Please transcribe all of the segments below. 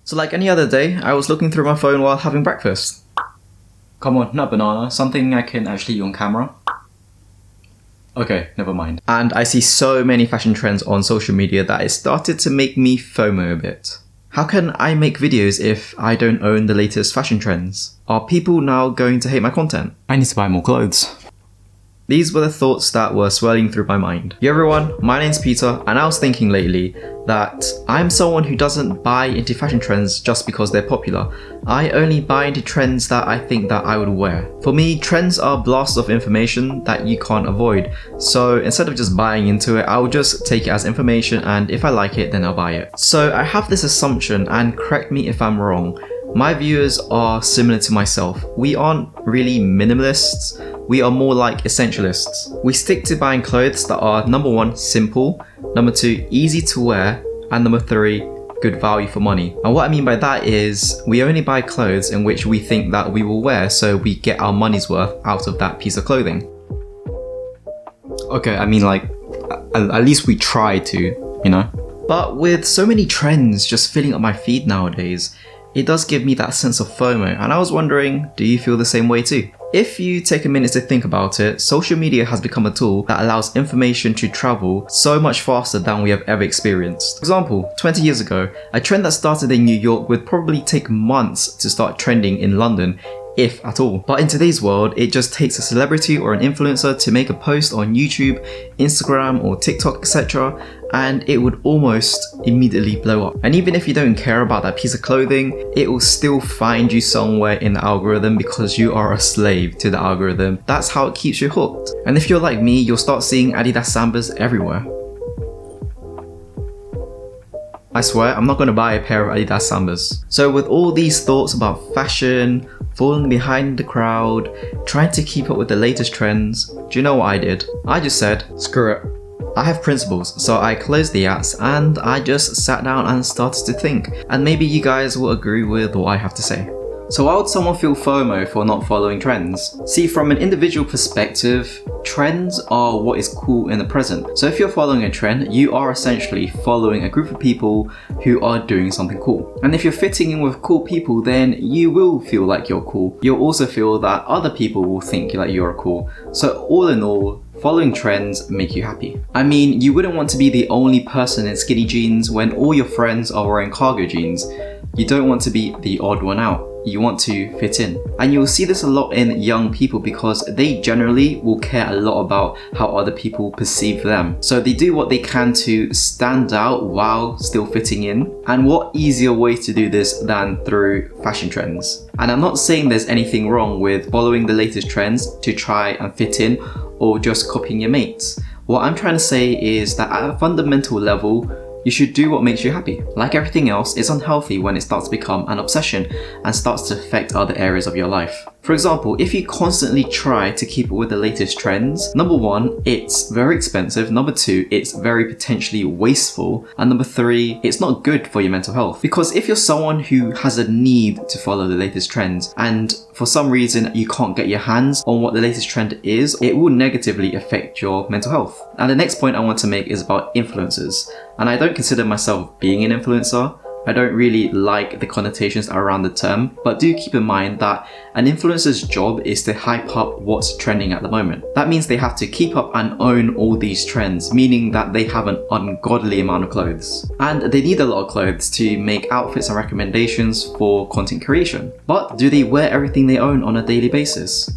So like any other day, I was looking through my phone while having breakfast. Come on, not banana, something I can actually eat on camera. Okay, never mind. And I see so many fashion trends on social media that it started to make me FOMO a bit. How can I make videos if I don't own the latest fashion trends? Are people now going to hate my content? I need to buy more clothes. These were the thoughts that were swirling through my mind. Yo everyone, my name's Peter, and I was thinking lately that I'm someone who doesn't buy into fashion trends just because they're popular. I only buy into trends that I think that I would wear. For me, trends are blasts of information that you can't avoid. So instead of just buying into it, I'll just take it as information, and if I like it, then I'll buy it. So I have this assumption, and correct me if I'm wrong, my viewers are similar to myself. We aren't really minimalists. We are more like essentialists. We stick to buying clothes that are number 1, simple, number 2, easy to wear, and number 3, good value for money. And what I mean by that is we only buy clothes in which we think that we will wear, so we get our money's worth out of that piece of clothing. Okay, I mean like, at least we try to, you know? But with so many trends just filling up my feed nowadays, it does give me that sense of FOMO, and I was wondering, do you feel the same way too? If you take a minute to think about it, social media has become a tool that allows information to travel so much faster than we have ever experienced. For example, 20 years ago, a trend that started in New York would probably take months to start trending in London, if at all. But in today's world, it just takes a celebrity or an influencer to make a post on YouTube, Instagram or TikTok, etc., and it would almost immediately blow up. And even if you don't care about that piece of clothing, it will still find you somewhere in the algorithm because you are a slave to the algorithm. That's how it keeps you hooked. And if you're like me, you'll start seeing Adidas Sambas everywhere. I swear, I'm not going to buy a pair of Adidas Sambas. So with all these thoughts about fashion, falling behind the crowd, trying to keep up with the latest trends, do you know what I did? I just said, screw it. I have principles, so I closed the apps and I just sat down and started to think. And maybe you guys will agree with what I have to say. So why would someone feel FOMO for not following trends? See, from an individual perspective, trends are what is cool in the present. So if you're following a trend, you are essentially following a group of people who are doing something cool. And if you're fitting in with cool people, then you will feel like you're cool. You'll also feel that other people will think that you're cool. So all in all, following trends make you happy. I mean, you wouldn't want to be the only person in skinny jeans when all your friends are wearing cargo jeans. You don't want to be the odd one out. You want to fit in. And you'll see this a lot in young people because they generally will care a lot about how other people perceive them. So they do what they can to stand out while still fitting in. And what easier way to do this than through fashion trends? And I'm not saying there's anything wrong with following the latest trends to try and fit in or just copying your mates. What I'm trying to say is that at a fundamental level, you should do what makes you happy. Like everything else, it's unhealthy when it starts to become an obsession and starts to affect other areas of your life. For example, if you constantly try to keep up with the latest trends, number 1, it's very expensive, number 2, it's very potentially wasteful, and number 3, it's not good for your mental health. Because if you're someone who has a need to follow the latest trends and for some reason you can't get your hands on what the latest trend is, it will negatively affect your mental health. And the next point I want to make is about influencers. And I don't consider myself being an influencer. I don't really like the connotations around the term, but do keep in mind that an influencer's job is to hype up what's trending at the moment. That means they have to keep up and own all these trends, meaning that they have an ungodly amount of clothes. And they need a lot of clothes to make outfits and recommendations for content creation. But do they wear everything they own on a daily basis?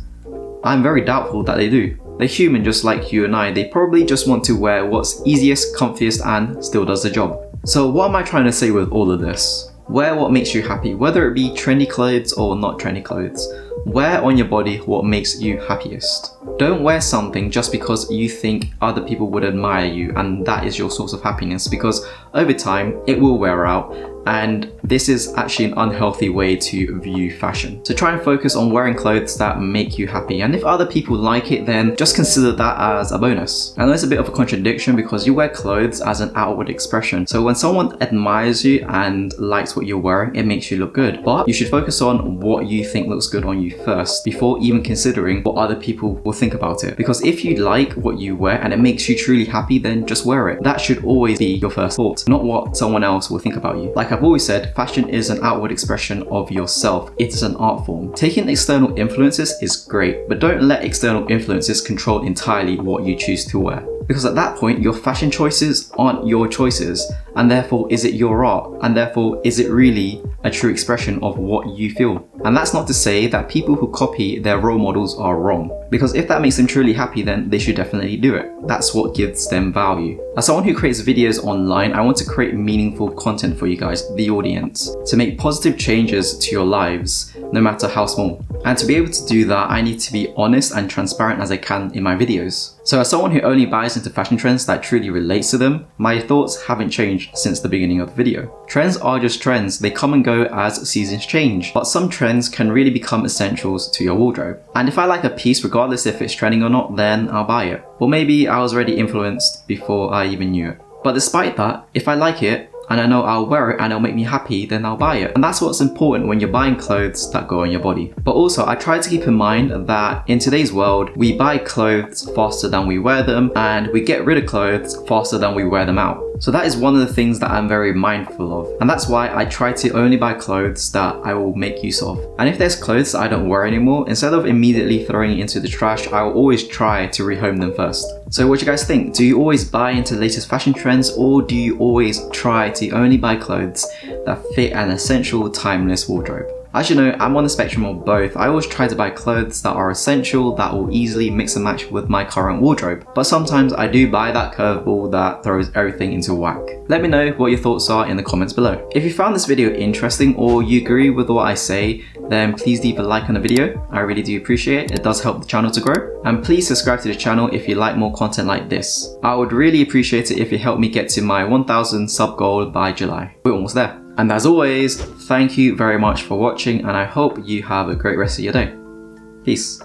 I'm very doubtful that they do. They're human just like you and I. They probably just want to wear what's easiest, comfiest, and still does the job. So what am I trying to say with all of this? Wear what makes you happy, whether it be trendy clothes or not trendy clothes. Wear on your body what makes you happiest. Don't wear something just because you think other people would admire you and that is your source of happiness, because over time it will wear out, and this is actually an unhealthy way to view fashion. So try and focus on wearing clothes that make you happy, and if other people like it, then just consider that as a bonus. I know it's a bit of a contradiction because you wear clothes as an outward expression. So when someone admires you and likes what you're wearing, it makes you look good. But you should focus on what you think looks good on you first before even considering what other people will think about it. Because if you like what you wear and it makes you truly happy, then just wear it. That should always be your first thought, not what someone else will think about you. Like Like I've always said, fashion is an outward expression of yourself. It is an art form. Taking external influences is great, but don't let external influences control entirely what you choose to wear. Because at that point, your fashion choices aren't your choices, and therefore is it your art, and therefore is it really a true expression of what you feel. And that's not to say that people who copy their role models are wrong, because if that makes them truly happy, then they should definitely do it. That's what gives them value. As someone who creates videos online, I want to create meaningful content for you guys, the audience, to make positive changes to your lives, no matter how small. And to be able to do that, I need to be honest and transparent as I can in my videos. So as someone who only buys into fashion trends that truly relates to them, my thoughts haven't changed since the beginning of the video. Trends are just trends, they come and go as seasons change, but some trends can really become essentials to your wardrobe. And if I like a piece, regardless if it's trending or not, then I'll buy it. Or maybe I was already influenced before I even knew it. But despite that, if I like it, and I know I'll wear it and it'll make me happy, then I'll buy it. And that's what's important when you're buying clothes that go on your body. But also, I try to keep in mind that in today's world, we buy clothes faster than we wear them, and we get rid of clothes faster than we wear them out. So that is one of the things that I'm very mindful of. And that's why I try to only buy clothes that I will make use of. And if there's clothes that I don't wear anymore, instead of immediately throwing it into the trash, I will always try to rehome them first. So what do you guys think? Do you always buy into the latest fashion trends, or do you always try to only buy clothes that fit an essential, timeless wardrobe? As you know, I'm on the spectrum of both. I always try to buy clothes that are essential, that will easily mix and match with my current wardrobe. But sometimes I do buy that curveball that throws everything into whack. Let me know what your thoughts are in the comments below. If you found this video interesting or you agree with what I say, then please leave a like on the video. I really do appreciate it. It does help the channel to grow. And please subscribe to the channel if you like more content like this. I would really appreciate it if you help me get to my 1000 sub goal by July. We're almost there. And as always, thank you very much for watching, and I hope you have a great rest of your day. Peace.